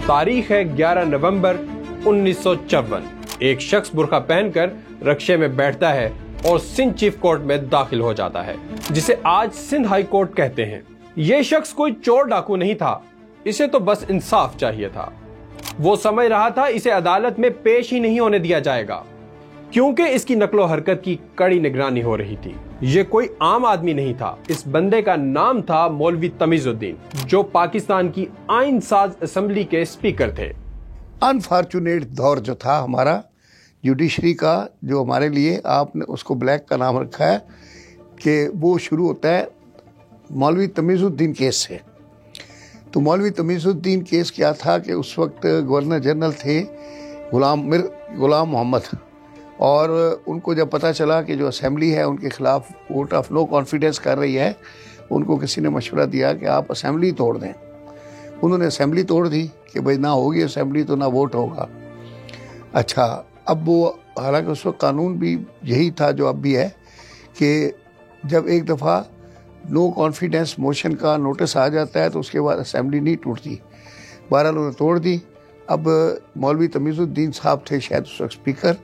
तारीख है 11 नवंबर 1954। एक शख्स बुर्का पहनकर रक्शे में बैठता है और सिंध चीफ कोर्ट में दाखिल हो जाता है, जिसे आज सिंध हाई कोर्ट कहते हैं। यह शख्स कोई चोर डाकू नहीं था, इसे तो बस इंसाफ चाहिए था। वो समझ रहा था इसे अदालत में पेश ही नहीं होने दिया जाएगा, क्योंकि इसकी नकलो हरकत की कड़ी निगरानी हो रही थी। ये कोई आम आदमी नहीं था। इस बंदे का नाम था मौलवी तमीजुद्दीन, जो पाकिस्तान की आइन साज असेंबली के स्पीकर थे। अनफॉर्चुनेट दौर जो था हमारा जुडिशरी का, जो हमारे लिए आपने उसको ब्लैक का नाम रखा है, कि वो शुरू होता है मौलवी तमीजुद्दीन केस से। तो मौलवी तमीजुद्दीन केस क्या था कि उस वक्त गवर्नर जनरल थे गुलाम मोहम्मद, और उनको जब पता चला कि जो असेंबली है उनके खिलाफ वोट ऑफ नो कॉन्फिडेंस कर रही है, उनको किसी ने मशवरा दिया कि आप असेंबली तोड़ दें। उन्होंने असेंबली तोड़ दी कि भाई ना होगी असेंबली तो ना वोट होगा। अच्छा, अब वो हालांकि उस वक्त कानून भी यही था जो अब भी है कि जब एक दफ़ा नो कॉन्फिडेंस मोशन का नोटिस आ जाता है तो उसके बाद असेंबली नहीं टूटती। बहरहाल उन्होंने तोड़ दी। अब मौलवी तमीजुद्दीन साहब थे शायद उस वक्त स्पीकर,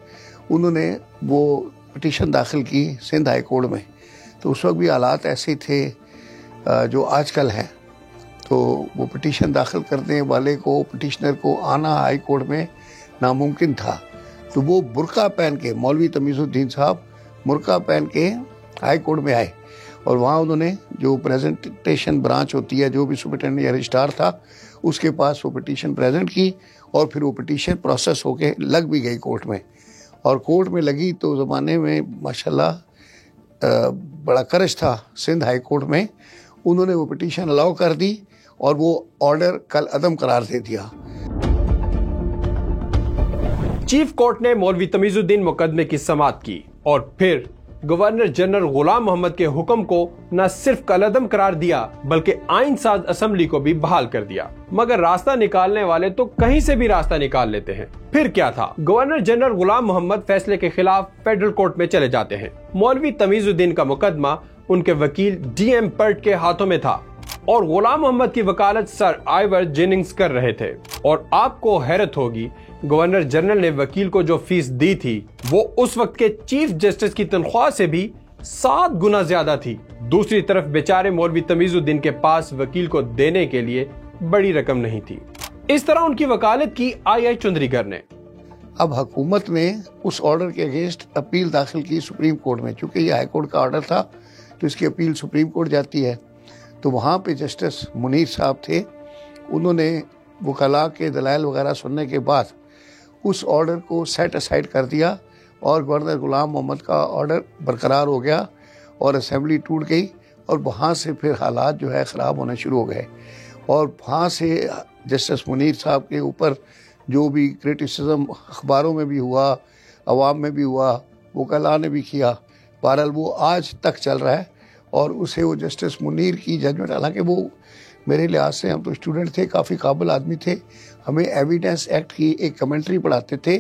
उन्होंने वो पिटीशन दाखिल की सिंध हाई कोर्ट में। तो उस वक्त भी हालात ऐसे थे जो आजकल हैं। तो वो पिटीशन दाखिल करने वाले को, पिटिशनर को आना हाई कोर्ट में नामुमकिन था। तो वो बुर्का पहन के, मौलवी तमीजुद्दीन साहब बुर्का पहन के हाई कोर्ट में आए, और वहाँ उन्होंने जो प्रेजेंटेशन ब्रांच होती है, जो भी सुपरिटेंडेंट या रजिस्ट्रार था, उसके पास वो पिटीशन प्रेजेंट की, और फिर वो पिटीशन प्रोसेस होके लग भी गई कोर्ट में। और कोर्ट में लगी तो ज़माने में माशाल्लाह बड़ा करज था सिंध हाई कोर्ट में। उन्होंने वो पिटीशन अलाउ कर दी और वो ऑर्डर कल अदम करार दे दिया। चीफ कोर्ट ने मौलवी तमीजुद्दीन मुकदमे की समाअत की और फिर गवर्नर जनरल गुलाम मोहम्मद के हुक्म को न सिर्फ कलअदम करार दिया, बल्कि आइन साज असेंबली को भी बहाल कर दिया। मगर रास्ता निकालने वाले तो कहीं से भी रास्ता निकाल लेते हैं। फिर क्या था, गवर्नर जनरल गुलाम मोहम्मद फैसले के खिलाफ फेडरल कोर्ट में चले जाते हैं। मौलवी तमीजुद्दीन का मुकदमा उनके वकील DM पर्ट के हाथों में था और गुलाम मोहम्मद की वकालत सर आइवर जेनिंग्स कर रहे थे। और आपको हैरत होगी, गवर्नर जनरल ने वकील को जो फीस दी थी वो उस वक्त के चीफ जस्टिस की तनख्वाह से भी 7 गुना ज्यादा थी। दूसरी तरफ बेचारे मौलवी तमीजुद्दीन के पास वकील को देने के लिए बड़ी रकम नहीं थी। इस तरह उनकी वकालत की आई चुंदरीगर ने। अब हुकूमत ने उस ऑर्डर के अगेंस्ट अपील दाखिल की सुप्रीम कोर्ट में। चूंकि ये हाई कोर्ट का ऑर्डर था तो इसकी अपील सुप्रीम कोर्ट जाती है। तो वहाँ पे जस्टिस मुनीर साहब थे, उन्होंने वकला के दलाइल वगैरह सुनने के बाद उस ऑर्डर को सेट असाइड कर दिया और गवर्नर गुलाम मोहम्मद का ऑर्डर बरकरार हो गया और असेंबली टूट गई। और वहाँ से फिर हालात जो है ख़राब होने शुरू हो गए। और वहाँ से जस्टिस मुनीर साहब के ऊपर जो भी क्रिटिसिज्म अखबारों में भी हुआ, अवाम में भी हुआ, वकला ने भी किया, बहरहाल वो आज तक चल रहा है। और उसे वो जस्टिस मुनीर की जजमेंट, हालांकि वो मेरे लिहाज से, हम तो स्टूडेंट थे, काफ़ी काबिल आदमी थे, हमें एविडेंस एक्ट की एक कमेंट्री पढ़ाते थे,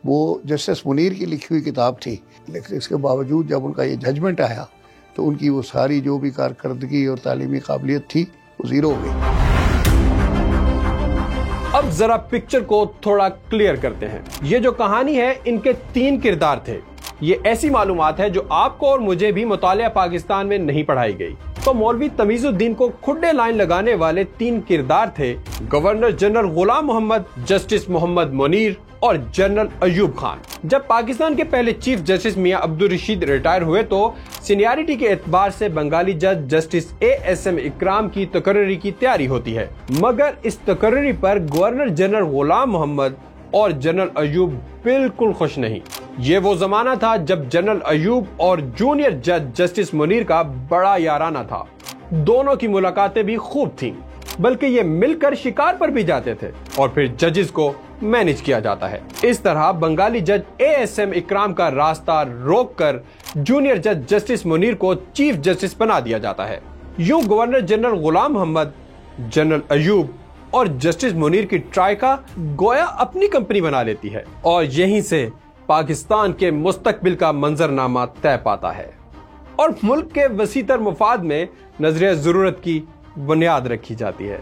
वो जस्टिस मुनीर की लिखी हुई किताब थी। लेकिन इसके बावजूद जब उनका ये जजमेंट आया तो उनकी वो सारी जो भी कारकर्दगी और तालीमी काबिलियत थी वो ज़ीरो हो गई। अब जरा पिक्चर को थोड़ा क्लियर करते हैं। ये जो कहानी है, इनके 3 किरदार थे। ये ऐसी मालूमात है जो आपको और मुझे भी मुतालिया पाकिस्तान में नहीं पढ़ाई गई। तो मौलवी तमीजुद्दीन को खुड्डे लाइन लगाने वाले 3 किरदार थे: गवर्नर जनरल गुलाम मोहम्मद, जस्टिस मोहम्मद मुनीर और जनरल अयूब खान। जब पाकिस्तान के पहले चीफ जस्टिस मियां अब्दुल रशीद रिटायर हुए तो सीनियरिटी के एतबार से बंगाली जज जस्टिस ASM इकराम की तकर्री की तैयारी होती है। मगर इस तकर्री पर गवर्नर जनरल गुलाम मोहम्मद और जनरल अयूब बिल्कुल खुश नहीं। ये वो जमाना था जब जनरल अयूब और जूनियर जज जस्टिस मुनीर का बड़ा याराना था। दोनों की मुलाकातें भी खूब थीं, बल्कि ये मिलकर शिकार पर भी जाते थे और फिर जजेस को मैनेज किया जाता है। इस तरह बंगाली जज ASM इकराम का रास्ता रोककर जूनियर जज जस्टिस मुनीर को चीफ जस्टिस बना दिया जाता है। यूं गवर्नर जनरल गुलाम मोहम्मद, जनरल अयूब और जस्टिस मुनीर की ट्राइका गोया अपनी कंपनी बना लेती है और यहीं से पाकिस्तान के मुस्तकबिल का मंजरनामा तय पाता है और मुल्क के वसीतर मुफाद में नजरिया जरूरत की बुनियाद रखी जाती है।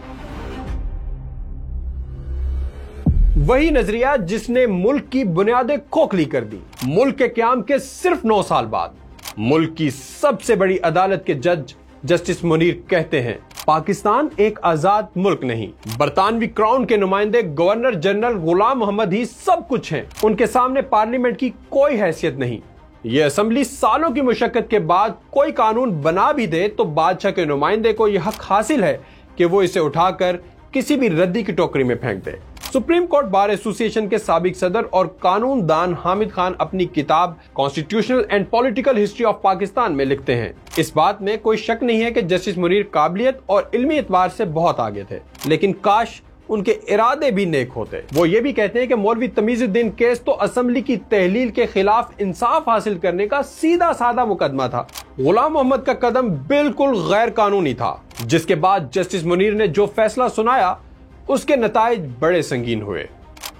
वही नजरिया जिसने मुल्क की बुनियादें खोखली कर दी। मुल्क के क़याम के सिर्फ 9 साल बाद मुल्क की सबसे बड़ी अदालत के जज जस्टिस मुनीर कहते हैं, पाकिस्तान एक आजाद मुल्क नहीं, बरतानवी क्राउन के नुमाइंदे गवर्नर जनरल गुलाम मोहम्मद ही सब कुछ हैं। उनके सामने पार्लियामेंट की कोई हैसियत नहीं। ये असेंबली सालों की मुशक्कत के बाद कोई कानून बना भी दे तो बादशाह के नुमाइंदे को यह हक हासिल है कि वो इसे उठाकर किसी भी रद्दी की टोकरी में फेंक दे। सुप्रीम कोर्ट बार एसोसिएशन के साबिक सदर और कानून दान हामिद खान अपनी किताब constitutional and political history of Pakistan में लिखते हैं, इस बात में कोई शक नहीं है कि जस्टिस मुनीर काबिलियत और इल्मी एतबार से बहुत आगे थे, लेकिन काश उनके इरादे भी नेक होते। वो ये भी कहते हैं कि मौलवी तमीजुद्दीन केस तो असेंबली की तहलील के खिलाफ इंसाफ हासिल करने का सीधा साधा मुकदमा था। गुलाम मोहम्मद का कदम बिल्कुल गैर कानूनी था, जिसके बाद जस्टिस मुनीर ने जो फैसला सुनाया उसके नताइज बड़े संगीन हुए।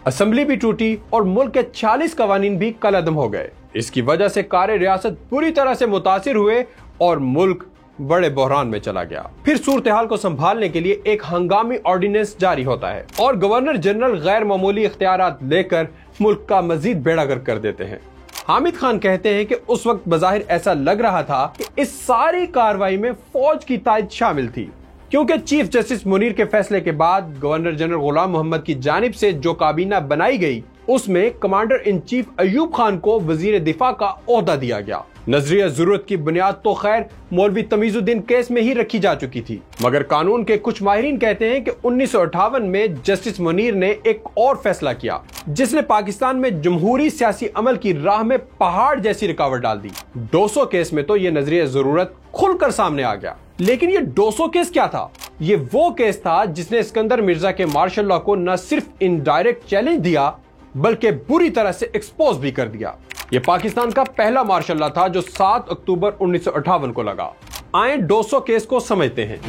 असेंबली भी टूटी और मुल्क के 40 कवानीन भी कलअदम हो गए। इसकी वजह से कार्य रियासत पूरी तरह से मुतासिर हुए और मुल्क बड़े बहरान में चला गया। फिर सूरत हाल को संभालने के लिए एक हंगामी ऑर्डिनेंस जारी होता है और गवर्नर जनरल गैर मामूली इख्तियारात लेकर मुल्क का मजीद बेड़ागर्क कर देते हैं। हामिद खान कहते हैं कि उस वक्त बज़ाहिर ऐसा लग रहा था कि इस सारी कार्रवाई में फौज की तायद शामिल थी, क्योंकि चीफ जस्टिस मुनीर के फैसले के बाद गवर्नर जनरल गुलाम मोहम्मद की जानिब से जो काबीना बनाई गई उसमें commander in chief Ayub Khan को वजीर दिफा का ओहदा दिया गया। नजरिया जरूरत की बुनियाद तो खैर मौलवी तमीजुद्दीन केस में ही रखी जा चुकी थी, मगर कानून के कुछ माहिरीन कहते हैं कि 1958 में जस्टिस मुनीर ने एक और फैसला किया जिसने पाकिस्तान में जमहूरी सियासी अमल की राह में पहाड़ जैसी रुकावट डाल दी। 200 केस में तो ये नजरिया जरूरत खुलकर सामने आ गया। लेकिन ये 200 केस क्या था? ये वो केस था जिसने सिकंदर मिर्जा के मार्शल लॉ को न सिर्फ इनडायरेक्ट चैलेंज दिया बल्कि बुरी तरह से एक्सपोज भी कर दिया। ये पाकिस्तान का पहला मार्शल लॉ था जो 7 अक्टूबर 1958 को लगा। आए 200 केस को समझते हैं।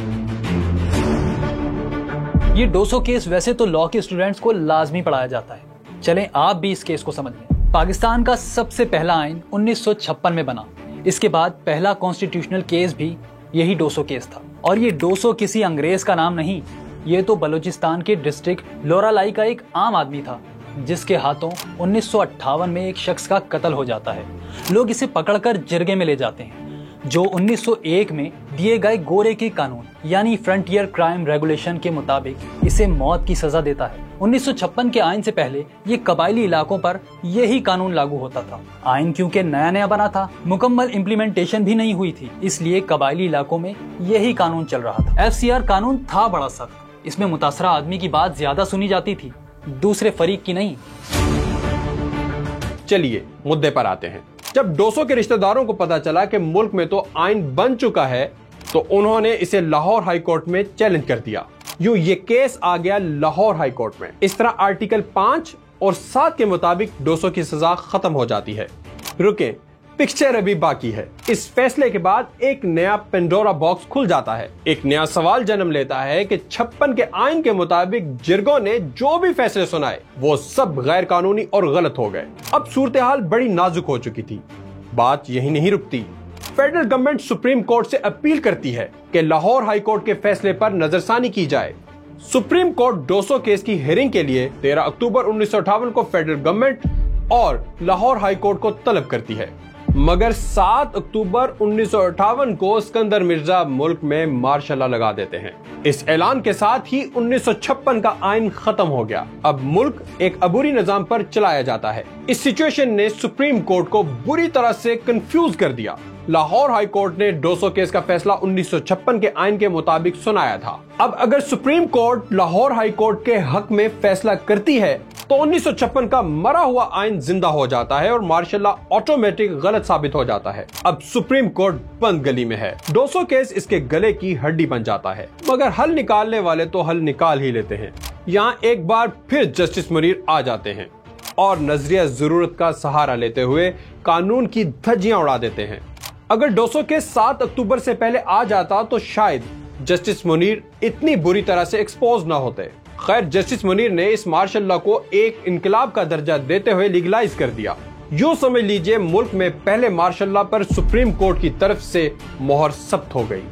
ये 200 केस वैसे तो लॉ के स्टूडेंट्स को लाजमी पढ़ाया जाता है, चलें आप भी इस केस को समझ लें। पाकिस्तान का सबसे पहला आइन 1956 में बना। इसके बाद पहला कॉन्स्टिट्यूशनल केस भी यही 200 केस था। और ये 200 किसी अंग्रेज का नाम नहीं, ये तो बलूचिस्तान के डिस्ट्रिक्ट लोरालाई का एक आम आदमी था जिसके हाथों 1958 में एक शख्स का कत्ल हो जाता है। लोग इसे पकड़कर जिरगे में ले जाते हैं जो 1901 में दिए गए गोरे के कानून यानी फ्रंटियर क्राइम रेगुलेशन के मुताबिक इसे मौत की सजा देता है। 1956 के आइन से पहले ये कबायली इलाकों पर यही कानून लागू होता था। आइन क्योंकि नया नया बना था, मुकम्मल इम्प्लीमेंटेशन भी नहीं हुई थी, इसलिए कबायली इलाकों में यही कानून चल रहा था। FCR कानून था बड़ा सख्त, इसमें मुतासरा आदमी की बात ज्यादा सुनी जाती थी, दूसरे फरीक की नहीं। चलिए मुद्दे पर आते हैं। जब 200 के रिश्तेदारों को पता चला कि मुल्क में तो आइन बन चुका है तो उन्होंने इसे लाहौर हाई कोर्ट में चैलेंज कर दिया। यूं ये केस आ गया लाहौर हाई कोर्ट में। इस तरह आर्टिकल 5 और 7 के मुताबिक 200 की सजा खत्म हो जाती है। रुके, पिक्चर अभी बाकी है। इस फैसले के बाद एक नया पेंडोरा बॉक्स खुल जाता है। एक नया सवाल जन्म लेता है कि 56 के आइन के मुताबिक जिरगों ने जो भी फैसले सुनाए वो सब गैर कानूनी और गलत हो गए। अब सूरत हाल बड़ी नाजुक हो चुकी थी। बात यही नहीं रुकती। फेडरल गवर्नमेंट सुप्रीम कोर्ट से अपील करती है कि लाहौर हाई कोर्ट के फैसले पर नजरसानी की जाए। सुप्रीम कोर्ट 200 केस की हियरिंग के लिए 13 अक्टूबर 1958 को फेडरल गवर्नमेंट और लाहौर हाई कोर्ट को तलब करती है, मगर 7 अक्टूबर 1958 को सिकंदर मिर्जा मुल्क में मार्शल लॉ लगा देते हैं। इस ऐलान के साथ ही 1956 का आइन खत्म हो गया। अब मुल्क एक अबूरी निजाम पर चलाया जाता है। इस सिचुएशन ने सुप्रीम कोर्ट को बुरी तरह से कंफ्यूज कर दिया। लाहौर हाई कोर्ट ने 200 केस का फैसला 1956 के आइन के मुताबिक सुनाया था। अब अगर supreme court Lahore high court के हक में फैसला करती है तो 1956 का मरा हुआ आइन जिंदा हो जाता है और मार्शल लॉ ऑटोमेटिक गलत साबित हो जाता है। अब सुप्रीम कोर्ट बंद गली में है। 200 केस इसके गले की हड्डी बन जाता है, मगर हल निकालने वाले तो हल निकाल ही लेते हैं। यहाँ एक बार फिर जस्टिस मुनीर आ जाते हैं और नजरिया जरूरत का सहारा लेते हुए कानून की धज्जियां उड़ा देते हैं। अगर 200 केस 7 अक्टूबर से पहले आ जाता तो शायद जस्टिस मुनीर इतनी बुरी तरह से एक्सपोज ना होते। खैर, जस्टिस मुनीर ने इस मार्शल लॉ को एक इनकलाब का दर्जा देते हुए लीगलाइज कर दिया। यूं समझ लीजिए मुल्क में पहले मार्शल लॉ पर सुप्रीम कोर्ट की तरफ से मोहर सख्त हो गई।